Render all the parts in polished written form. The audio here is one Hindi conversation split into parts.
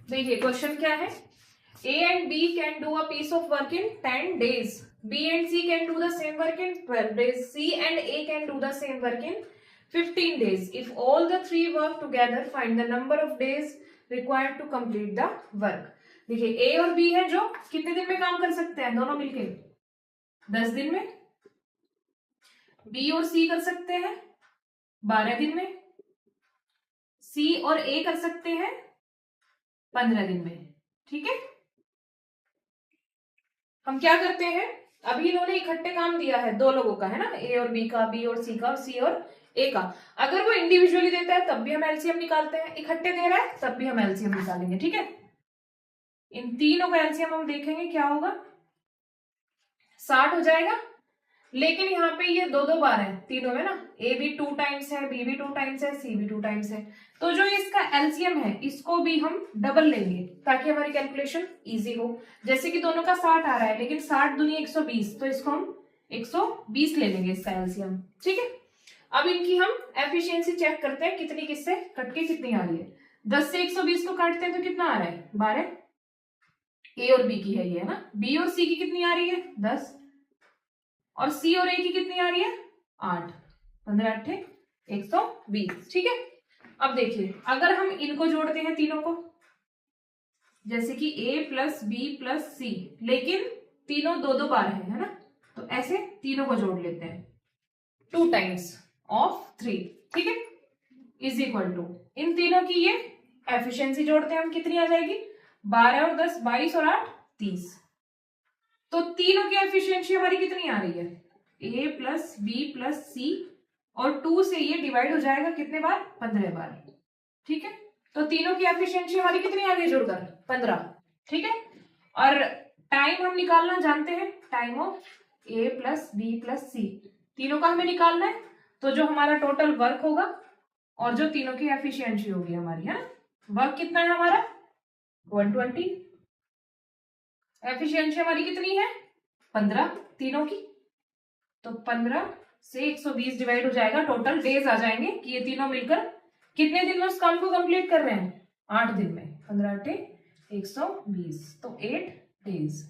देखिए क्वेश्चन क्या है, A and B can do a piece of work in 10 days. B and C can do the same work in 12 days. C and A can do the same work in 15 days. If all the three work together, find the number of days required to complete the work. देखिए A और B है जो कितने दिन में काम कर सकते हैं दोनों मिलके? 10 दिन में। B और C कर सकते हैं 12 दिन में। C और A कर सकते हैं 15 दिन में। ठीक है, हम क्या करते हैं, अभी इन्होंने इकट्ठे काम दिया है दो लोगों का, है ना, ए और बी का, बी और सी का, सी और ए का। अगर वो इंडिविजुअली देता है तब भी हम एलसीएम निकालते हैं, इकट्ठे दे रहा है तब भी हम एलसीएम निकालेंगे। ठीक है, इन तीनों का एलसीएम हम देखेंगे क्या होगा, 60 हो जाएगा। लेकिन यहाँ पे ये दो दो बार है तीनों में ना, ए भी 2 टाइम्स है, बी भी 2 टाइम्स है, सी भी 2 टाइम्स है, तो जो इसका एलसीएम है इसको भी हम डबल लेंगे ताकि हमारी कैलकुलेशन इजी हो। जैसे कि दोनों का 60 आ रहा है, लेकिन 60 दूनी 120, तो इसको हम 120 ले लेंगे इसका एलसीएम। ठीक है, अब इनकी हम एफिशिएंसी चेक करते हैं, कितनी किससे कट के कितनी आ रही है। 10 से 120 को काटते हैं तो कितना आ रहा है, 12। ए और बी की है ये, है ना। बी और सी की कितनी आ रही है, 10, और सी और ए की कितनी आ रही है, 8। 15 8 120। ठीक है, अब देखिए अगर हम इनको जोड़ते हैं तीनों को, जैसे कि ए प्लस बी प्लस सी, लेकिन तीनों दो दो बार है ना, तो ऐसे तीनों को जोड़ लेते हैं 2 टाइम्स ऑफ 3। ठीक है, इज इक्वल टू इन तीनों की ये एफिशिएंसी जोड़ते हैं हम, कितनी आ जाएगी, 12 और 10 22 और 8 30। तो तीनों की एफिशिएंसी हमारी कितनी आ रही है, ए प्लस बी प्लस सी, और 2 से ये डिवाइड हो जाएगा कितने बार, 15 बार। ठीक है, तो तीनों की एफिशिएंसी हमारी कितनी आ गई जुड़कर, 15। ठीक है, और टाइम हम निकालना जानते हैं, time of A plus B plus C, तीनों का हमें निकालना है। तो जो हमारा टोटल वर्क होगा और जो तीनों की एफिशिएंसी होगी हमारी, है ना, वर्क कितना है हमारा 120, एफिशिएंसी हमारी कितनी है 15 तीनों की, तो 15 से 120 डिवाइड हो जाएगा, टोटल डेज आ जाएंगे कि ये तीनों मिलकर कितने दिन में उस काम को कंप्लीट कर रहे हैं, 8 दिन में। 15 8 120, तो 8 डेज।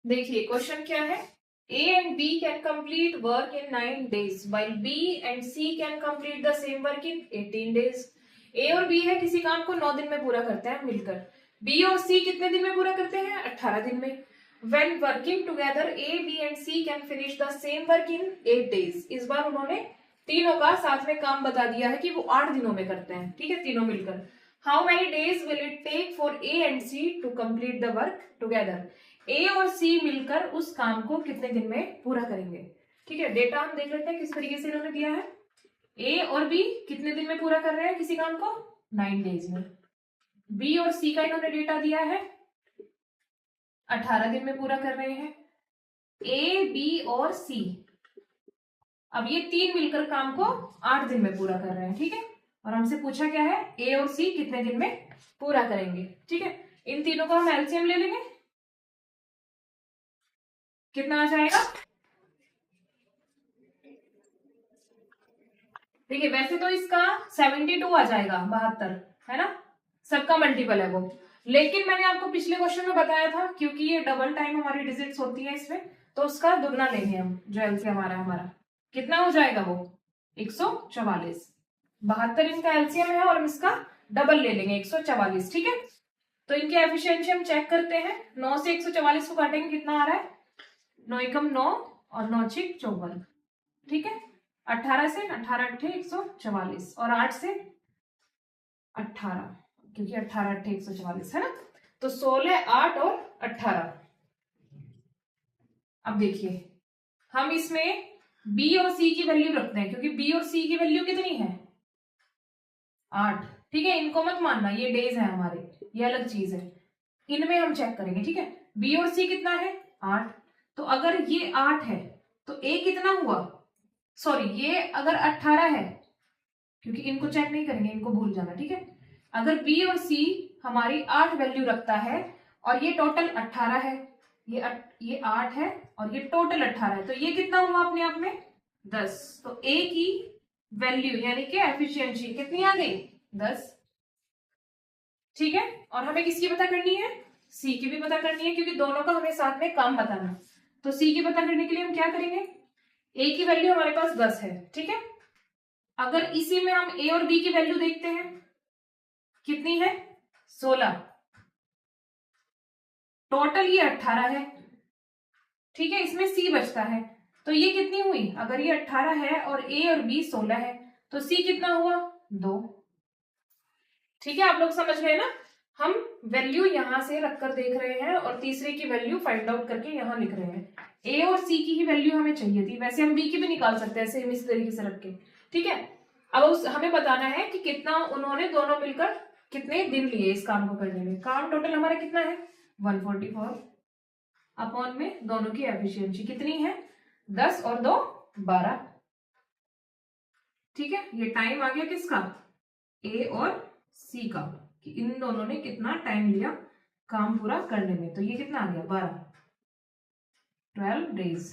देखिए क्वेश्चन क्या है, A and B can complete work in 9 days while B and C can complete the same work in 18 days. A और B है, किसी काम को 9 दिन में पूरा करते हैं मिलकर. B और C कितने दिन में पूरा करते हैं? 18 दिन में. When working together, A, B and C can finish the same work in 8 days. इस बार उन्होंने तीनों का साथ में काम बता दिया है कि वो 8 दिनों में करते हैं. ठीक है, तीनों मिलकर. How many days will it take for A and C to complete the work together? ए और सी मिलकर उस काम को कितने दिन में पूरा करेंगे. ठीक है, डेटा हम देख लेते हैं किस तरीके से इन्होंने दिया है. ए और बी कितने दिन में पूरा कर रहे हैं किसी काम को? 9 डेज में. बी और सी का इन्होंने डेटा दिया है 18 दिन में पूरा कर रहे हैं. ए, बी और सी, अब ये तीन मिलकर काम को 8 दिन में पूरा कर रहे हैं. ठीक है, और हमसे पूछा क्या है, ए और सी कितने दिन में पूरा करेंगे. ठीक है, इन तीनों का हम एलसीएम ले लेंगे. कितना आ जाएगा? देखिए वैसे तो इसका 72 आ जाएगा, 72 है ना, सबका मल्टीपल है वो. लेकिन मैंने आपको पिछले क्वेश्चन में बताया था क्योंकि ये डबल टाइम हमारी डिजिट्स होती है इसमें, तो उसका दुगना लेंगे हम. जो एलसीएम हमारा कितना हो जाएगा वो? 144. 72 इनका एलसीएम है और हम इसका डबल ले लेंगे 144. ठीक है, तो इनके एफिशिएंसी हम चेक करते हैं. 9 से 144 को काटेंगे, कितना आ रहा है? 9 एकम 9 और 9 छिक 54. ठीक है, 18 से 18 अट्ठे 144 और 8 से 18, क्योंकि 18 अट्ठे 144 है ना, तो 16, 8 और 18. अब देखिए हम इसमें बी और सी की वैल्यू रखते हैं क्योंकि बी और सी की वैल्यू कितनी है? 8. ठीक है, इनको मत मानना, ये डेज है हमारे, ये अलग चीज है. इनमें हम चेक करेंगे. ठीक है, बी और सी कितना है? 8. तो अगर ये 8 है तो ए कितना हुआ? सॉरी, ये अगर 18 है, क्योंकि इनको चेक नहीं करेंगे, इनको भूल जाना. ठीक है, अगर बी और सी हमारी 8 वैल्यू रखता है और ये टोटल 18 है, ये 8 है और ये टोटल 18 है, तो ये कितना हुआ अपने आप में? 10. तो ए की वैल्यू यानी कि एफिशिएंसी कितनी आ गई? 10. ठीक है, और हमें किसकी पता करनी है? सी की भी पता करनी है, क्योंकि दोनों का हमें साथ में काम बताना. तो सी की पता करने के लिए हम क्या करेंगे? ए की वैल्यू हमारे पास 10 है. ठीक है, अगर इसी में हम ए और बी की वैल्यू देखते हैं, कितनी है? 16. टोटल ये 18 है. ठीक है, इसमें सी बचता है, तो ये कितनी हुई? अगर ये 18 है और ए और बी 16 है, तो सी कितना हुआ? 2. ठीक है, आप लोग समझ गए ना. हम वैल्यू यहां से रखकर देख रहे हैं और तीसरे की वैल्यू फाइंड आउट करके यहां लिख रहे हैं. ए और सी की ही वैल्यू हमें चाहिए थी, वैसे हम बी की भी निकाल सकते हैं सेम इस तरीके से रख के. ठीक है, अब हमें बताना है कि कितना उन्होंने दोनों मिलकर कितने दिन लिए इस काम को करने में. काम टोटल हमारा कितना है? 144 अपॉन में दोनों की एफिशिएंसी कितनी है? 10 और 2 12. ठीक है, ये टाइम आ गया किसका? ए और सी का, कि इन दोनों ने कितना टाइम लिया काम पूरा करने में. तो ये कितना आ गया? 12, 12 डेज.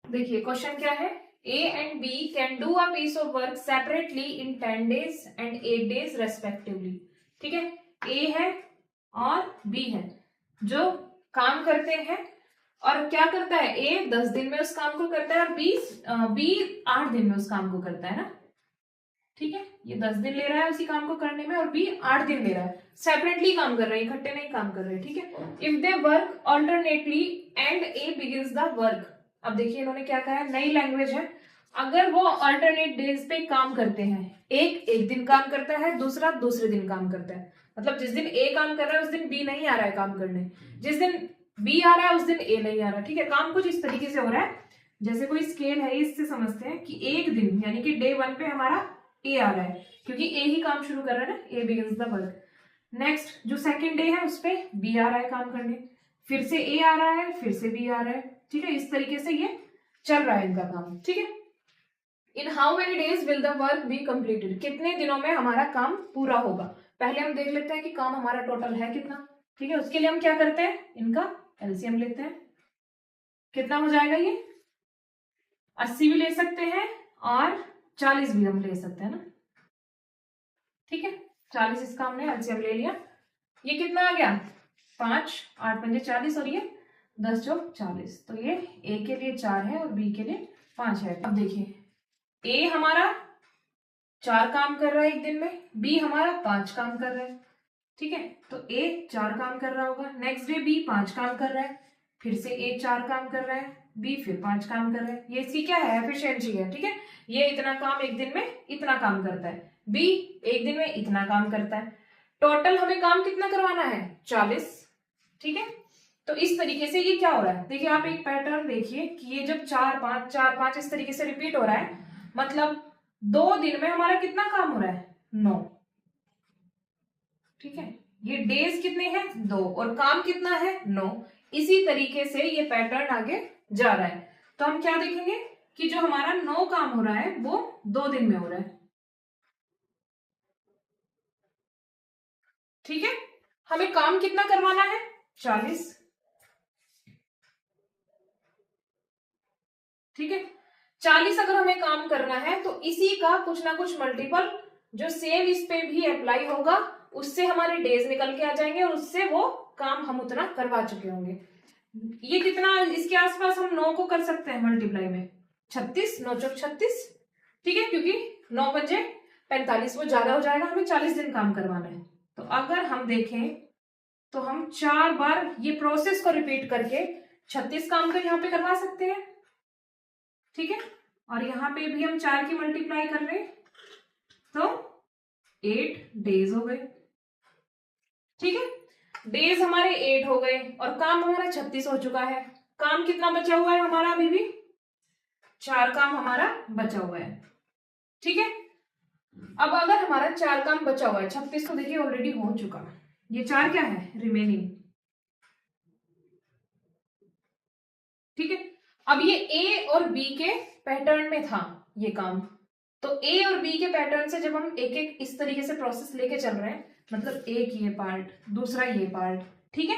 देखिए क्वेश्चन क्या है, A and B can do a piece of work separately in 10 days and 8 days respectively। ठीक है, A है और B है जो काम करते हैं, और क्या करता है, A 10 दिन में उस काम को करता है और B 8 दिन में उस काम को करता है ना। ठीक है, ये 10 दिन ले रहा है उसी काम को करने में और B 8 दिन ले रहा है, सेपरेटली काम कर रहे हैं, इकट्ठे नहीं काम कर रहे। ठीक है, if they work alternately and A begins the work. अब देखिए इन्होंने क्या कहा है, नई लैंग्वेज है। अगर वो अल्टरनेट डेज पे काम करते हैं, एक दिन काम करता है, दूसरा दूसरे दिन काम करता है, मतलब जिस दिन A काम कर रहा है उस दिन B नहीं आ रहा है काम करने, जिस दिन B आ रहा है उस दिन A नहीं आ रहा। ठीक है, काम कुछ इस तरीके से हो रहा है, जैसे कोई स्केल है, इससे समझते हैं कि एक दिन यानी कि डे 1 पे हमारा A आ रहा है, क्योंकि A ही काम शुरू कर रहा है ना, A begins the work. Next जो सेकंड डे है उस पे B आ रहा है काम करने, फिर से A आ रहा है, फिर से B आ रहा है। ठीक है, इस तरीके से ये चल रहा है इनका काम। ठीक है, in how many days will the work be completed, कितने दिनों में हमारा काम पूरा होगा। पहले हम देख लेते हैं कि काम हमारा टोटल है कितना। ठीक है, उसके लिए हम क्या करते हैं, इनका एलसीएम लेते हैं। कितना हो जाएगा ये, 80 भी ले सकते हैं और 40 भी हम ले सकते हैं ना। ठीक है, 40 इसका हमने एलसीएम ले लिया। ये कितना आ गया, 5 8 पंजे 40 और ये 10 चौक 40। तो ये A के लिए 4 है और B के लिए 5 है। अब देखिए A हमारा 4 काम कर रहा है एक दिन में, B हमारा 5 काम कर रहा है। ठीक है, तो A 4 काम कर रहा होगा, नेक्स्ट डे B 5 काम कर रहा है, फिर से A 4 काम कर रहा है, B फिर 5 काम कर रहा है। ये इसकी क्या है, एफिशिएंसी है। ठीक है, ये इतना काम एक दिन में इतना काम करता है, B एक दिन में इतना काम करता है। टोटल हमें काम कितना करवाना है, 40। ठीक है, तो इस तरीके से ये क्या हो रहा है, देखिए आप एक पैटर्न देखिए कि ये जब 4 5 4 5 इस तरीके से रिपीट हो रहा है, मतलब 2 दिन में हमारा कितना काम हो रहा है, 9। ठीक है, ये डेज कितने हैं, 2, और काम कितना है, 9। इसी तरीके से ये पैटर्न आगे जा रहा है। तो हम क्या देखेंगे कि जो हमारा 9 काम हो रहा है वो 2 दिन में हो रहा है। ठीक है, हमें काम कितना करवाना है, 40। ठीक है, 40 अगर हमें काम करना है तो इसी का कुछ ना कुछ मल्टीपल जो सेम इस पे भी अप्लाई होगा, उससे हमारे डेज निकल के आ जाएंगे और उससे वो काम हम उतना करवा चुके होंगे। ये कितना, इसके आसपास हम 9 को कर सकते हैं मल्टीप्लाई में, 36 9 चौक 36। ठीक है, क्योंकि 9 पंजे 45, वो ज्यादा हो जाएगा, हमें 40 दिन काम करवाना है। तो अगर हम देखें तो हम 4 बार ये प्रोसेस को रिपीट करके 36 काम तो यहाँ पे करवा सकते हैं। ठीक है, और यहाँ पे भी हम 4 की मल्टीप्लाई कर रहे हैं तो 8 डेज हो गए। ठीक है, डेज हमारे 8 हो गए और काम हमारा 36 हो चुका है। काम कितना बचा हुआ है हमारा, अभी भी 4 काम हमारा बचा हुआ है। ठीक है, अब अगर हमारा 4 काम बचा हुआ है, 36 तो देखिए ऑलरेडी हो चुका, ये 4 क्या है, रिमेनिंग। ठीक है, अब ये A और B के पैटर्न में था ये काम, तो A और B के पैटर्न से जब हम एक एक इस तरीके से प्रोसेस लेके चल रहे हैं, मतलब एक ये पार्ट, दूसरा ये पार्ट। ठीक है,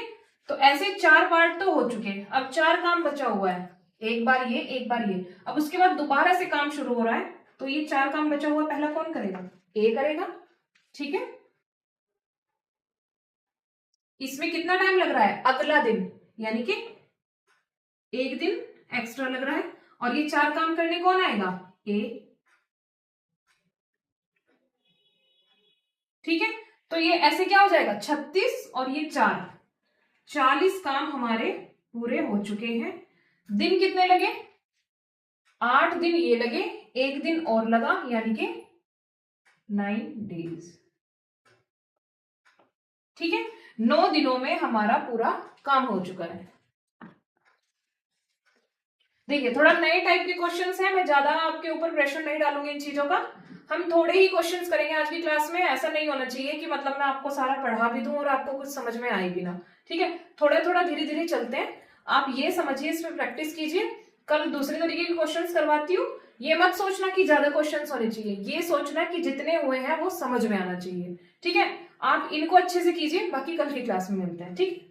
तो ऐसे 4 पार्ट तो हो चुके हैं, अब 4 काम बचा हुआ है, एक बार ये एक बार ये। अब उसके बाद दोबारा से काम शुरू हो रहा है, तो ये 4 काम बचा हुआ पहला कौन करेगा, A करेगा। ठीक है, इसमें कितना टाइम लग रहा है, अगला दिन, यानी कि एक दिन एक्स्ट्रा लग रहा है, और ये 4 काम करने कौन आएगा, A। ठीक है, तो ये ऐसे क्या हो जाएगा, 36 और ये 4, 40 काम हमारे पूरे हो चुके हैं। दिन कितने लगे, 8 दिन ये लगे, एक दिन और लगा, यानी कि 9 डेज। ठीक है, 9 दिनों में हमारा पूरा काम हो चुका है। देखिए थोड़ा नए टाइप के क्वेश्चंस हैं, मैं ज्यादा आपके ऊपर प्रेशर नहीं डालूंगी इन चीजों का, हम थोड़े ही क्वेश्चंस करेंगे आज की क्लास में। ऐसा नहीं होना चाहिए कि मतलब मैं आपको सारा पढ़ा भी दूं और आपको कुछ समझ में आए भी ना। ठीक है, थोड़ा थोड़ा धीरे धीरे चलते हैं, आप ये समझिए, इस पर प्रैक्टिस कीजिए। कल दूसरे तरीके के क्वेश्चंस करवाती हूँ, ये मत सोचना कि ज्यादा क्वेश्चंस होने चाहिए, ये सोचना कि जितने हुए हैं वो समझ में आना चाहिए। ठीक है, आप इनको अच्छे से कीजिए, बाकी कल की क्लास में मिलते हैं। ठीक।